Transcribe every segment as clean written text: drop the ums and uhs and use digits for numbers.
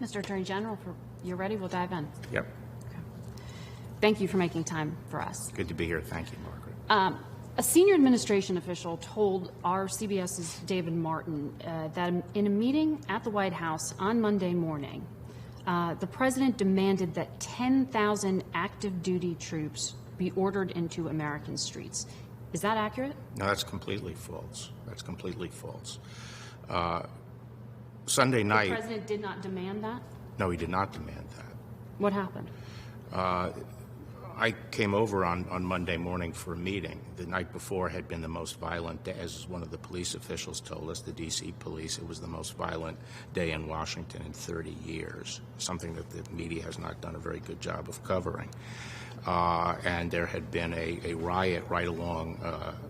Mr. Attorney General, if you're ready, we'll dive in. Yep. Okay. Thank you for making time for us. Good to be here. Thank you, Margaret. A senior administration official told our CBS's David Martin that in a meeting at the White House on Monday morning, the president demanded that 10,000 active duty troops be ordered into American streets. Is that accurate? No, that's completely false. That's completely false. Sunday night. The president did not demand that? No, he did not demand that. What happened? I came over on Monday morning for a meeting. The night before had been the most violent day, as one of the police officials told us, the D.C. police. It was the most violent day in Washington in 30 years, something that the media has not done a very good job of covering. And there had been a riot right along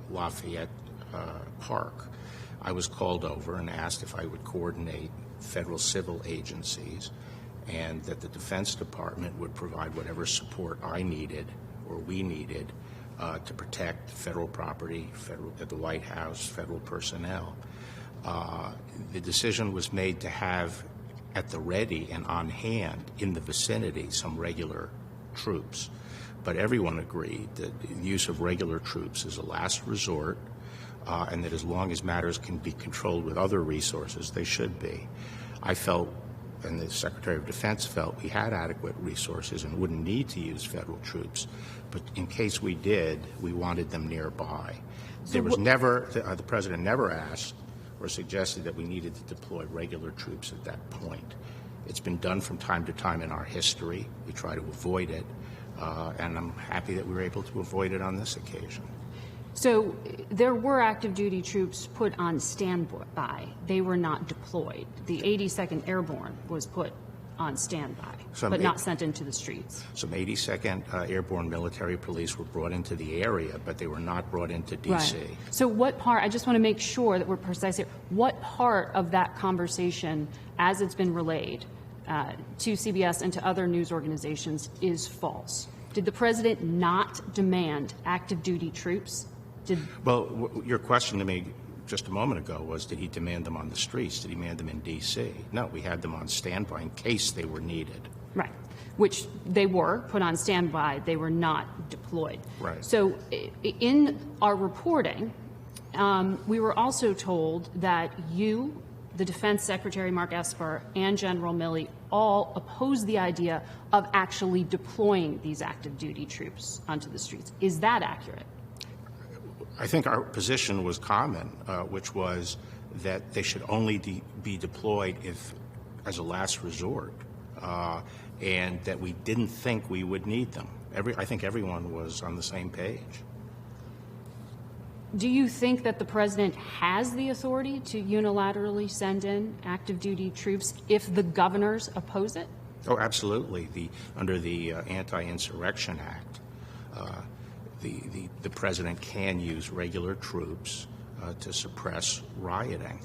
Lafayette Park. I was called over and asked if I would coordinate federal civil agencies and that the Defense Department would provide whatever support I needed or we needed to protect federal property, at the White House, federal personnel. The decision was made to have at the ready and on hand in the vicinity some regular troops. But everyone agreed that the use of regular troops is a last resort and that as long as matters can be controlled with other resources, they should be. I felt, and the Secretary of Defense felt, we had adequate resources and wouldn't need to use federal troops. But in case we did, we wanted them nearby. There was never, the President never asked or suggested that we needed to deploy regular troops at that point. It's been done from time to time in our history. We try to avoid it, and I'm happy that we were able to avoid it on this occasion. So there were active duty troops put on standby. They were not deployed. The 82nd Airborne was put on standby, but not sent into the streets. Some 82nd Airborne Military Police were brought into the area, but they were not brought into D.C. Right. So what part, I just want to make sure that we're precise here, what part of that conversation, as it's been relayed to CBS and to other news organizations, is false? Did the President not demand active duty troops? Well, your question to me just a moment ago was, did he demand them on the streets? Did he demand them in D.C.? No, we had them on standby in case they were needed. Right, which they were put on standby. They were not deployed. Right. So in our reporting, we were also told that you, the Defense Secretary Mark Esper, and General Milley all opposed the idea of actually deploying these active duty troops onto the streets. Is that accurate? I think our position was common, which was that they should only be deployed as a last resort, and that we didn't think we would need them. I think everyone was on the same page. Do you think that the President has the authority to unilaterally send in active duty troops if the governors oppose it? Oh, absolutely. Under the Anti-Insurrection Act, the President can use regular troops to suppress rioting.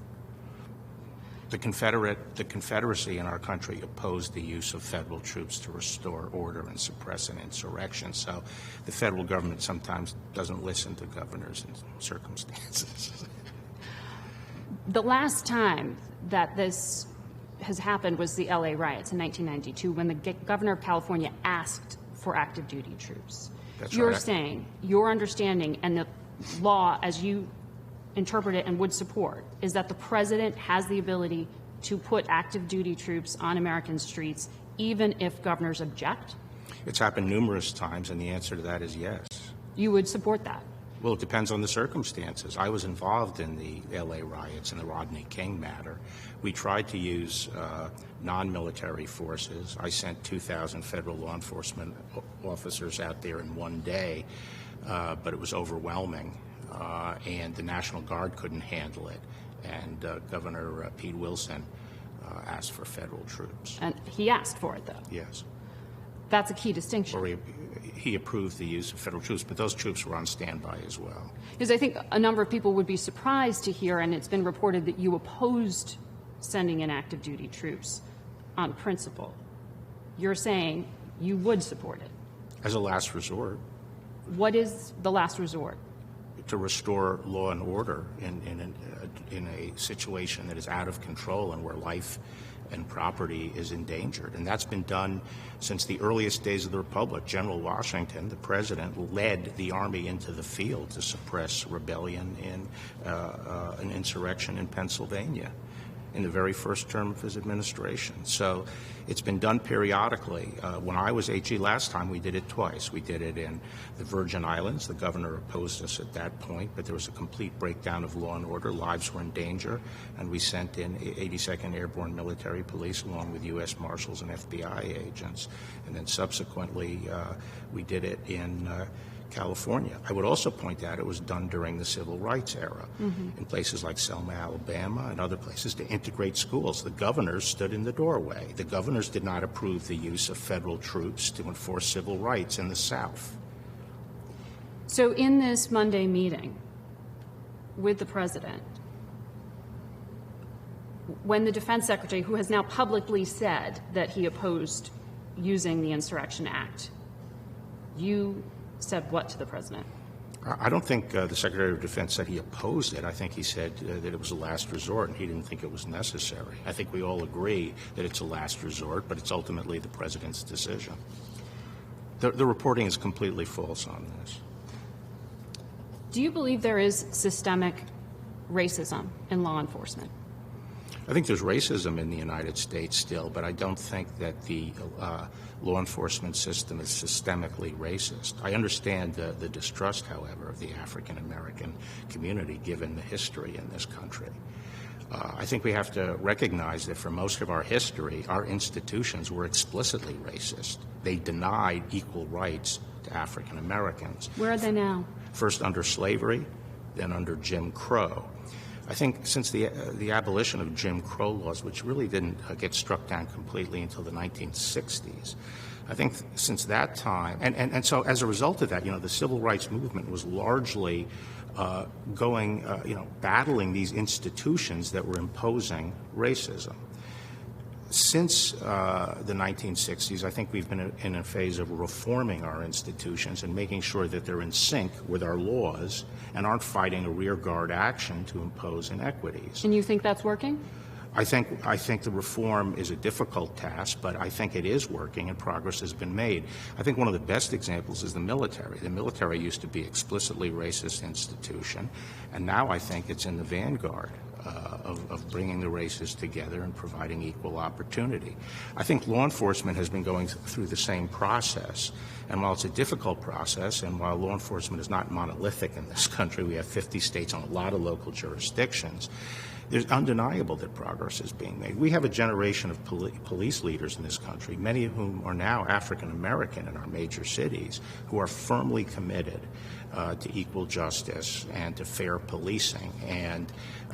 The Confederacy in our country opposed the use of federal troops to restore order and suppress an insurrection. So the federal government sometimes doesn't listen to governors in circumstances. The last time that this has happened was the LA riots in 1992 when the governor of California asked for active duty troops. You're saying, your understanding and the law as you interpret it and would support is that the President has the ability to put active duty troops on American streets even if governors object? It's happened numerous times, and the answer to that is yes. You would support that? Well, it depends on the circumstances. I was involved in the L.A. riots and the Rodney King matter. We tried to use non-military forces. I sent 2,000 federal law enforcement officers out there in one day, but it was overwhelming, and the National Guard couldn't handle it. And Governor Pete Wilson asked for federal troops. And he asked for it, though? Yes. That's a key distinction. Or he approved the use of federal troops, but those troops were on standby as well. Because I think a number of people would be surprised to hear, and it's been reported that you opposed sending in active duty troops on principle. You're saying you would support it? As a last resort. What is the last resort? To restore law and order in a situation that is out of control and where life and property is endangered. And that's been done since the earliest days of the Republic. General Washington, the president, led the army into the field to suppress rebellion in an insurrection in Pennsylvania in the very first term of his administration. So it's been done periodically. When I was AG last time, we did it twice. We did it in the Virgin Islands. The governor opposed us at that point, but there was a complete breakdown of law and order. Lives were in danger, and we sent in 82nd Airborne Military Police along with U.S. Marshals and FBI agents. And then subsequently, we did it in California. I would also point out it was done during the Civil Rights era in places like Selma, Alabama, and other places to integrate schools. The governors stood in the doorway. The governors did not approve the use of federal troops to enforce civil rights in the South. So in this Monday meeting with the president, when the defense secretary, who has now publicly said that he opposed using the Insurrection Act, you said what to the president? I don't think the Secretary of Defense said he opposed it. I think he said that it was a last resort and he didn't think it was necessary. I think we all agree that it's a last resort, but it's ultimately the president's decision. The reporting is completely false on this. Do you believe there is systemic racism in law enforcement? I think there's racism in the United States still, but I don't think that the law enforcement system is systemically racist. I understand the distrust, however, of the African American community given the history in this country. I think we have to recognize that for most of our history, our institutions were explicitly racist. They denied equal rights to African Americans. Where are they now? First under slavery, then under Jim Crow. I think since the abolition of Jim Crow laws, which really didn't get struck down completely until the 1960s, I think since that time, and so as a result of that, the civil rights movement was largely battling these institutions that were imposing racism. Since the 1960s, I think we've been in a phase of reforming our institutions and making sure that they're in sync with our laws and aren't fighting a rearguard action to impose inequities. And you think that's working? I think the reform is a difficult task, but I think it is working and progress has been made. I think one of the best examples is the military. The military used to be an explicitly racist institution, and now I think it's in the vanguard of bringing the races together and providing equal opportunity. I think law enforcement has been going through the same process, and while it's a difficult process, and while law enforcement is not monolithic in this country, we have 50 states and a lot of local jurisdictions, there's undeniable that progress is being made. We have a generation of police leaders in this country, many of whom are now African American in our major cities, who are firmly committed to equal justice and to fair policing. And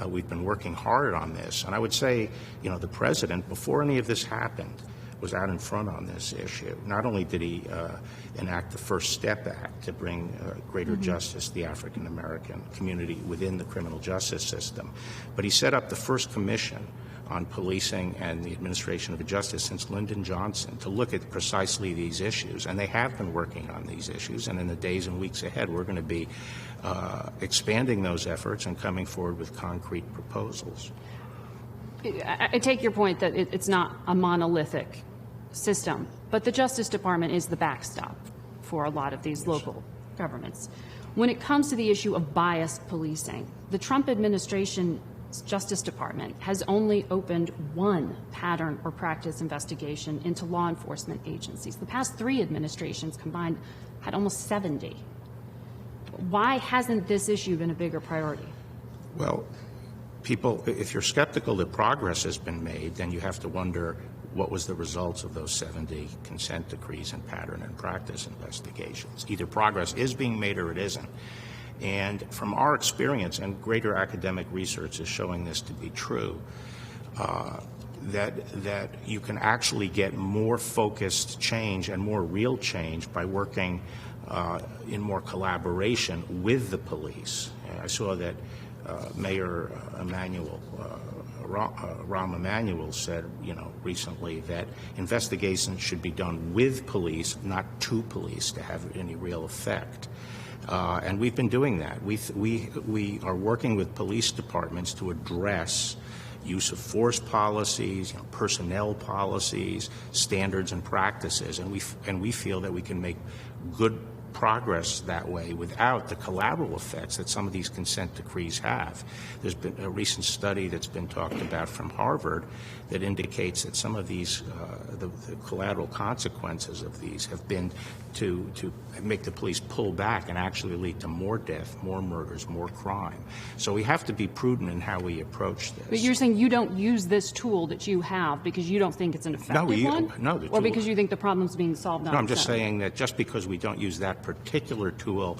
we've been working hard on this. And I would say, the president, before any of this happened, was out in front on this issue. Not only did he enact the First Step Act to bring greater justice to the African American community within the criminal justice system, but he set up the first commission on policing and the administration of justice since Lyndon Johnson to look at precisely these issues. And they have been working on these issues, and in the days and weeks ahead, we're going to be expanding those efforts and coming forward with concrete proposals. I take your point that it's not a monolithic system, but the Justice Department is the backstop for a lot of these local governments. When it comes to the issue of biased policing, the Trump administration's Justice Department has only opened one pattern or practice investigation into law enforcement agencies. The past 3 administrations combined had almost 70. Why hasn't this issue been a bigger priority? Well, people, if you're skeptical that progress has been made, then you have to wonder what was the results of those 70 consent decrees and pattern and practice investigations. Either progress is being made or it isn't. And from our experience, and greater academic research is showing this to be true, that you can actually get more focused change and more real change by working in more collaboration with the police. I saw that Mayor Rahm Emanuel said, recently that investigations should be done with police, not to police, to have any real effect. And we've been doing that. We are working with police departments to address use of force policies, personnel policies, standards and practices, and we feel that we can make good progress that way without the collateral effects that some of these consent decrees have. There's been a recent study that's been talked about from Harvard that indicates that some of these, the collateral consequences of these have been to make the police pull back and actually lead to more death, more murders, more crime. So we have to be prudent in how we approach this. But you're saying you don't use this tool that you have because you don't think it's an effective one? No, or because you think the problem's being solved on No, I'm just its own? saying that just because we don't use that particular tool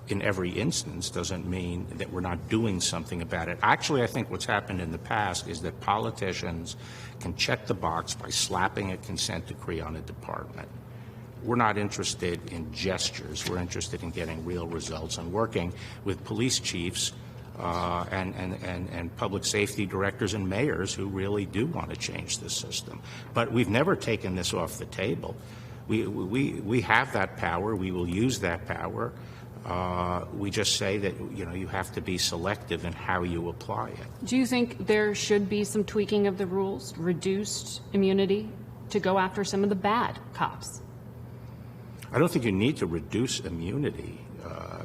in every instance doesn't mean that we're not doing something about it. Actually, I think what's happened in the past is that politicians can check the box by slapping a consent decree on a department. We're not interested in gestures. We're interested in getting real results and working with police chiefs and public safety directors and mayors who really do want to change the system. But we've never taken this off the table. We have that power. We will use that power. We just say that, you have to be selective in how you apply it. Do you think there should be some tweaking of the rules, reduced immunity to go after some of the bad cops? I don't think you need to reduce immunity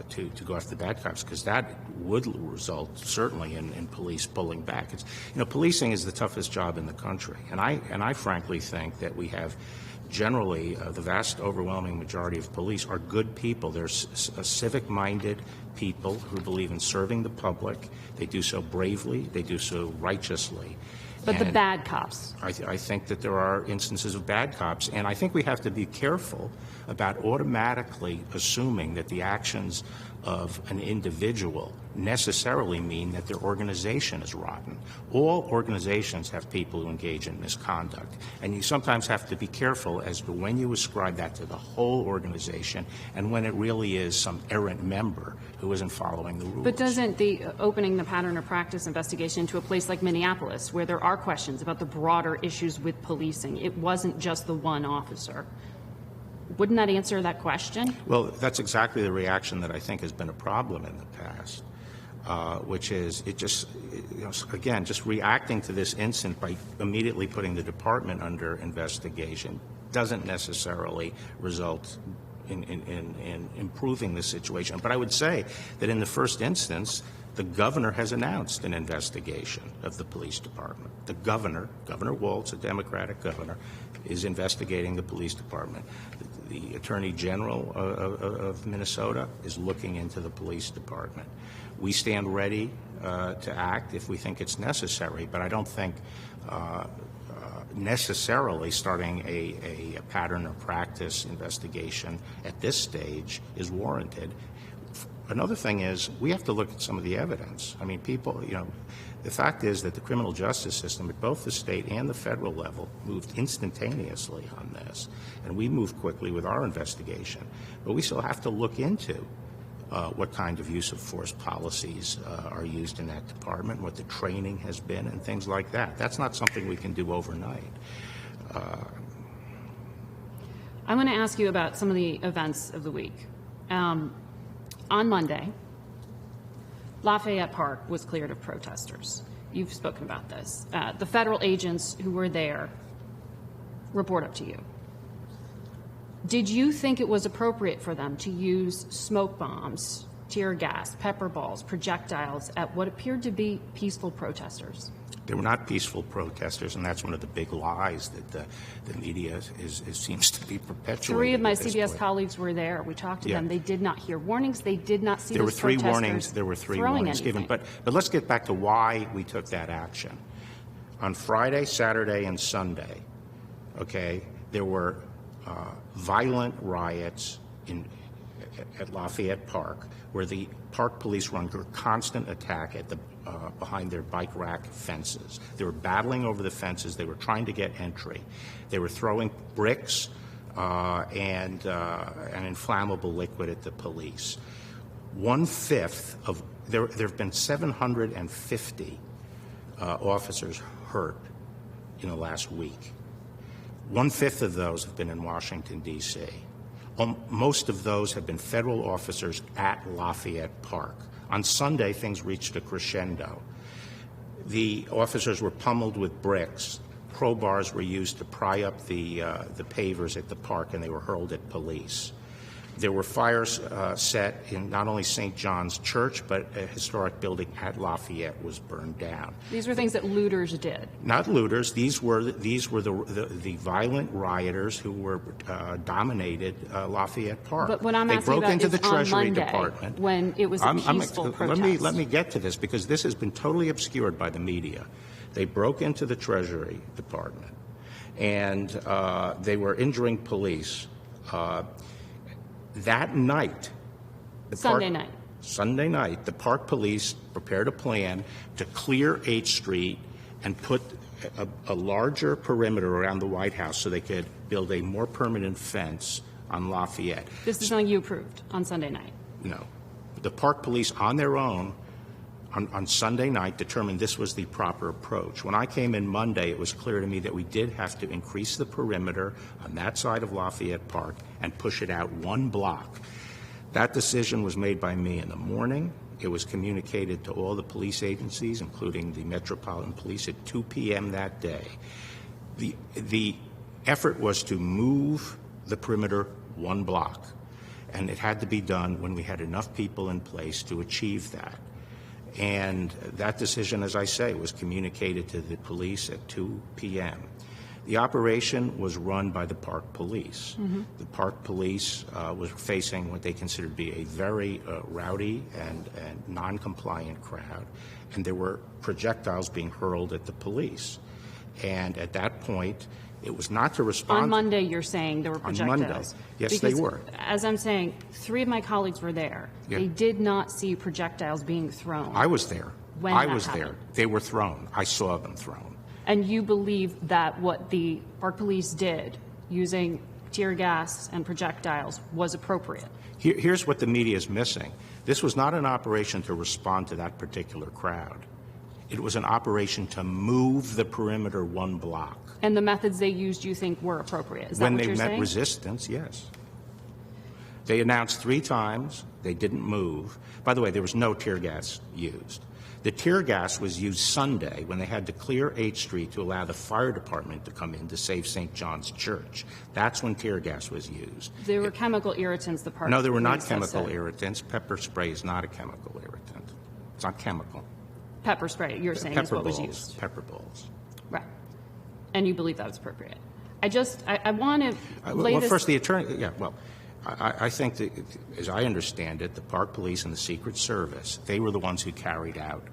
to go after the bad cops, because that would result certainly in police pulling back. It's, policing is the toughest job in the country, and I frankly think that we have generally the vast overwhelming majority of police are good people. They're civic-minded people who believe in serving the public. They do so bravely. They do so righteously. But the bad cops? I think that there are instances of bad cops, and I think we have to be careful about automatically assuming that the actions of an individual necessarily mean that their organization is rotten. All organizations have people who engage in misconduct, and you sometimes have to be careful as to when you ascribe that to the whole organization and when it really is some errant member who isn't following the rules. But doesn't opening the pattern or practice investigation to a place like Minneapolis, where there are questions about the broader issues with policing, it wasn't just the one officer, wouldn't that answer that question? Well, that's exactly the reaction that I think has been a problem in the past, which is again, just reacting to this incident by immediately putting the department under investigation doesn't necessarily result in improving the situation. But I would say that in the first instance, the governor has announced an investigation of the police department. The Governor Walz, a Democratic governor, is investigating the police department. The Attorney General of Minnesota is looking into the police department. We stand ready to act if we think it's necessary, but I don't think necessarily starting a pattern or practice investigation at this stage is warranted. Another thing is we have to look at some of the evidence. I mean, people, the fact is that the criminal justice system at both the state and the federal level moved instantaneously on this, and we moved quickly with our investigation. But we still have to look into what kind of use of force policies are used in that department, what the training has been, and things like that. That's not something we can do overnight. I want to ask you about some of the events of the week. On Monday, Lafayette Park was cleared of protesters. You've spoken about this. The federal agents who were there report up to you. Did you think it was appropriate for them to use smoke bombs, tear gas, pepper balls, projectiles at what appeared to be peaceful protesters? They were not peaceful protesters, and that's one of the big lies that the media seems to be perpetuating. 3 of my CBS colleagues were there. We talked to them. They did not hear warnings. They did not see there were those 3 protesters warnings. There were 3 warnings given. But let's get back to why we took that action. On Friday, Saturday, and Sunday, there were violent riots at Lafayette Park, where the park police were under constant attack at the behind their bike rack fences. They were battling over the fences. They were trying to get entry. They were throwing bricks and an inflammable liquid at the police. 1/5 of there have been 750 officers hurt in the last week. 1/5 of those have been in Washington, D.C. Most of those have been federal officers at Lafayette Park. On Sunday, things reached a crescendo. The officers were pummeled with bricks. Crowbars were used to pry up the pavers at the park, and they were hurled at police. There were fires set in not only St. John's Church, but a historic building at Lafayette was burned down. These were things that looters did. Not looters. These were the violent rioters who were dominated Lafayette Park. But what I'm they asking broke about into is the Treasury on Monday, Department when it was a peaceful protest. Let me get to this, because this has been totally obscured by the media. They broke into the Treasury Department, and they were injuring police. That night, Sunday night, the park police prepared a plan to clear H Street and put a larger perimeter around the White House so they could build a more permanent fence on Lafayette. This is something you approved on Sunday night? No. The park police on their own on Sunday night determined this was the proper approach. When I came in Monday, it was clear to me that we did have to increase the perimeter on that side of Lafayette Park and push it out 1 block. That decision was made by me in the morning. It was communicated to all the police agencies, including the Metropolitan Police, at 2 p.m. that day. The effort was to move the perimeter 1 block, and it had to be done when we had enough people in place to achieve that. And that decision, as I say, was communicated to the police at 2 p.m. The operation was run by the park police. Mm-hmm. The park police was facing what they considered to be a very rowdy and non-compliant crowd, and there were projectiles being hurled at the police. And at that point, it was not to respond. On Monday, you're saying there were projectiles. On Monday, yes, because, they were. As I'm saying, 3 of my colleagues were there. Yeah. They did not see projectiles being thrown. I was there. When I that was happened. there. They were thrown. I saw them thrown. And you believe that what the park police did, using tear gas and projectiles, was appropriate? Here's what the media is missing. This was not an operation to respond to that particular crowd. It was an operation to move the perimeter 1 block. And the methods they used, you think, were appropriate? Is that when what they you're met saying? resistance, yes. They announced 3 times. They didn't move. By the way, there was no tear gas used. The tear gas was used Sunday when they had to clear H Street to allow the fire department to come in to save St. John's Church. That's when tear gas was used. There were chemical irritants, the park No, there were not police chemical said. irritants. Pepper spray is not a chemical irritant. It's not chemical. Pepper spray, you're saying, is what was used. Pepper balls. Right. And you believe that was appropriate. I want to lay well, this... first, the attorney, yeah, well, I think that, as I understand it, the park police and the Secret Service, they were the ones who carried out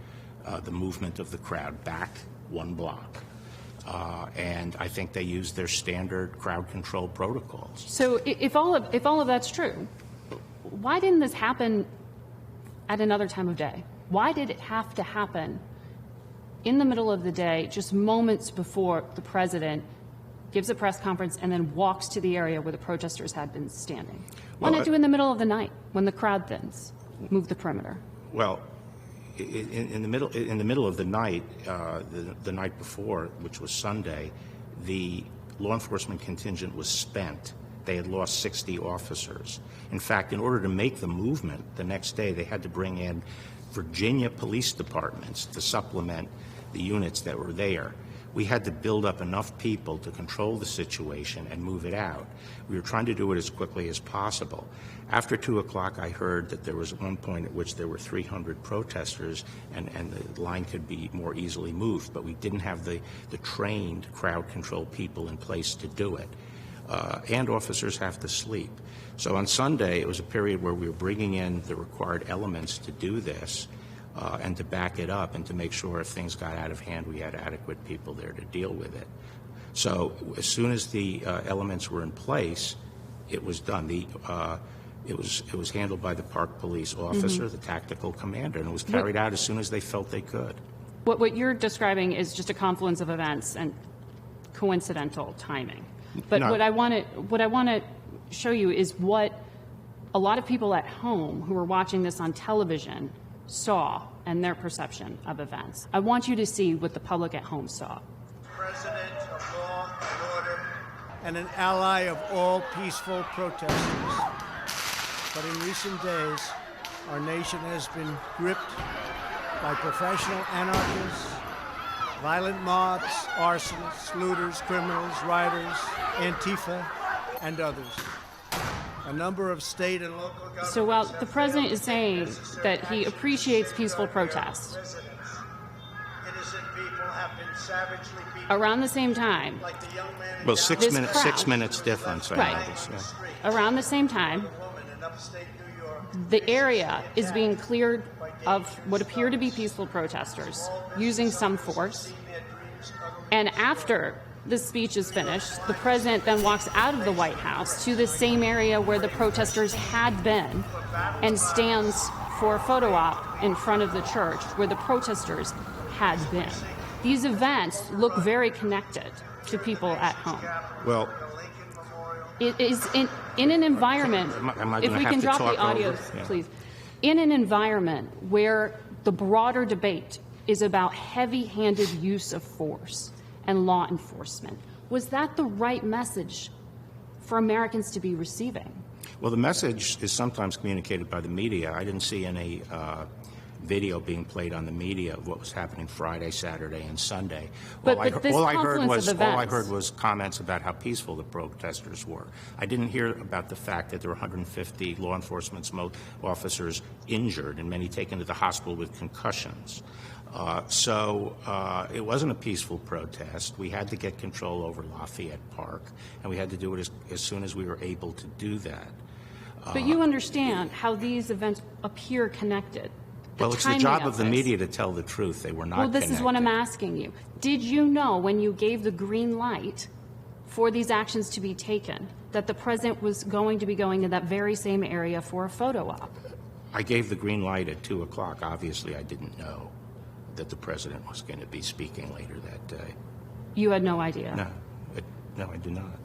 the movement of the crowd back 1 block. And I think they used their standard crowd control protocols. So if all of that's true, why didn't this happen at another time of day? Why did it have to happen in the middle of the day, just moments before the president gives a press conference and then walks to the area where the protesters had been standing? Why not do it in the middle of the night when the crowd thins, move the perimeter? Well, in the middle of the night, the night before, which was Sunday, the law enforcement contingent was spent. They had lost 60 officers. In fact, in order to make the movement the next day, they had to bring in Virginia police departments to supplement the units that were there. We had to build up enough people to control the situation and move it out. We were trying to do it as quickly as possible. After 2 o'clock, I heard that there was one point at which there were 300 protesters and the line could be more easily moved, but we didn't have the trained crowd control people in place to do it. And officers have to sleep. So on Sunday, it was a period where we were bringing in the required elements to do this and to back it up and to make sure if things got out of hand, we had adequate people there to deal with it. So as soon as the elements were in place, it was done. It was handled by the park police officer, the tactical commander, and it was carried out as soon as they felt they could. What you're describing is just a confluence of events and coincidental timing. But No. what I want to show you is what a lot of people at home who are watching this on television saw and their perception of events. I want you to see what the public at home saw. President of law and order and an ally of all peaceful protesters. But in recent days, our nation has been gripped by professional anarchists violent mobs, arsonists, looters, criminals, rioters, Antifa, and others. A number of state and local governments. So while the president is saying that he appreciates peaceful protest, innocent people have been savagely beaten. around the same time, Like the young man Well, This 6 crowd. minutes difference, I Right. noticed, yeah. around the same time, woman in upstate New York. the area is being cleared of what appear to be peaceful protesters using some force. And after the speech is finished, the president then walks out of the White House to the same area where the protesters had been and stands for a photo op in front of the church where the protesters had been. These events look very connected to people at home. Well, It is in an environment, Am I if gonna we have can to drop talk the audio, over? Yeah. please. In an environment where the broader debate is about heavy-handed use of force and law enforcement, was that the right message for Americans to be receiving? well, the message is sometimes communicated by the media. I didn't see any video being played on the media of what was happening Friday, Saturday, and Sunday. But this all I confluence of events- heard was comments about how peaceful the protesters were. I didn't hear about the fact that there were 150 law enforcement officers injured and many taken to the hospital with concussions. So it wasn't a peaceful protest. We had to get control over Lafayette Park, and we had to do it as soon as we were able to do that. But you understand how these events appear connected. Well, it's the timing job of the this. media to tell the truth. They were not Well, this is what I'm connected. asking you. Did you know when you gave the green light for these actions to be taken that the president was going to be going in that very same area for a photo op? I gave the green light at 2 o'clock. Obviously, I didn't know that the president was going to be speaking later that day. You had no idea. No, I do not.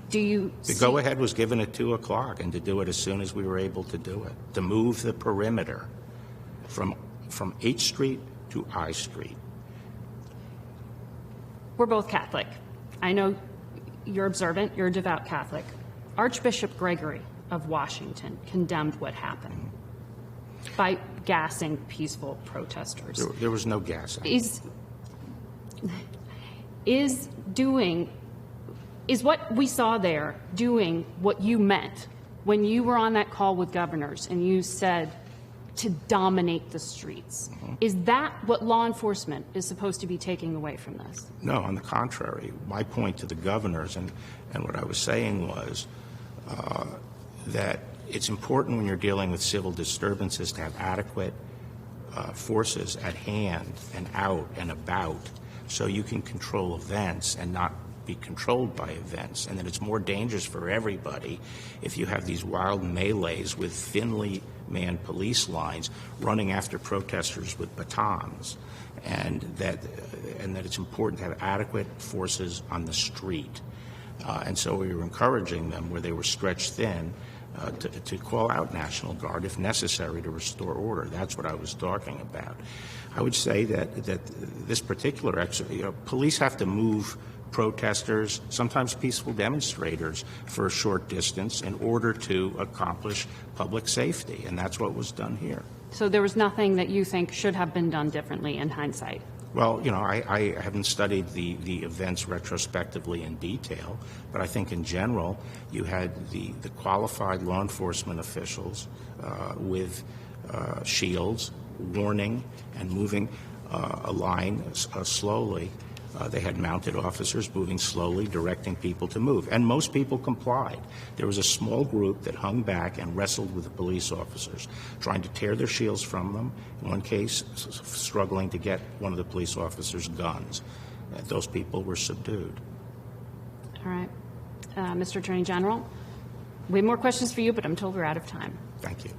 Do you The see- go-ahead was given at 2 o'clock, and to do it as soon as we were able to do it, to move the perimeter from 8th Street to I Street. We're both Catholic. I know you're observant, you're a devout Catholic. Archbishop Gregory of Washington condemned what happened by gassing peaceful protesters. There was no gassing. Is what we saw there doing what you meant when you were on that call with governors and you said to dominate the streets? Is that what law enforcement is supposed to be taking away from this? No, on the contrary. My point to the governors and what I was saying was that it's important when you're dealing with civil disturbances to have adequate forces at hand and out and about so you can control events and not be controlled by events, and that it's more dangerous for everybody if you have these wild melees with thinly manned police lines running after protesters with batons, and that it's important to have adequate forces on the street. And so we were encouraging them, where they were stretched thin, to call out National Guard if necessary to restore order. That's what I was talking about. I would say that this particular exercise, police have to move protesters, sometimes peaceful demonstrators, for a short distance in order to accomplish public safety, and that's what was done here. So there was nothing that you think should have been done differently in hindsight? Well, I haven't studied the events retrospectively in detail, but I think in general you had the qualified law enforcement officials with shields, warning, and moving a line slowly. They had mounted officers moving slowly, directing people to move, and most people complied. There was a small group that hung back and wrestled with the police officers, trying to tear their shields from them, in one case struggling to get one of the police officers' guns. Those people were subdued. All right. Mr. Attorney General, we have more questions for you, but I'm told we're out of time. Thank you.